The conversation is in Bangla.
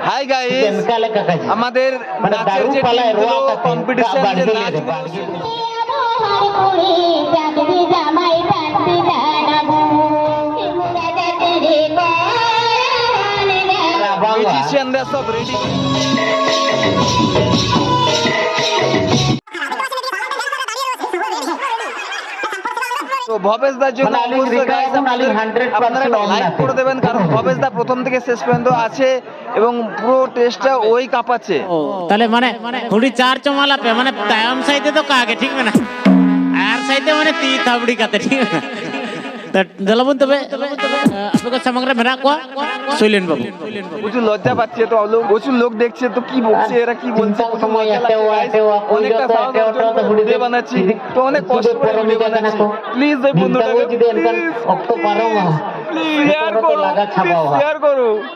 হাই গাইস, আমাদের নাচের যে টিমগুলো কম্পিটিশন যে নাচগুলো মিউজিশিয়ানরা সব রেডি। তো ভবেশ দার জন্য অবশ্যই গাইস আপনারা লাইক করে দেবেন, কারণ ভবেশ দা প্রথম থেকে শেষ পর্যন্ত আছে এবং পুরো টেস্টটা ওই কাঁপাচ্ছে। তাহলে মানে থোड़ी चार चमाला पे মানে টাইম সাইতে তো কাগে ঠিক না আর সাইতে মানে ती थाबड़ी কাতে ঠিক না। তা জলবন্ত তবে আপনাকে সমগ্র মেরা কো সুইলেন বাবু প্রচুর লজ্জা পাচ্ছে, তো প্রচুর লোক দেখছে, তো কি বলছে এরা, কি বলছে, অনেকটা ভিডিও বানাচ্ছি, তো অনেক কষ্ট করে ভিডিও বানাচ্ছি। প্লিজ এই বন্ধুটাকে শেয়ার করো, শেয়ার করো।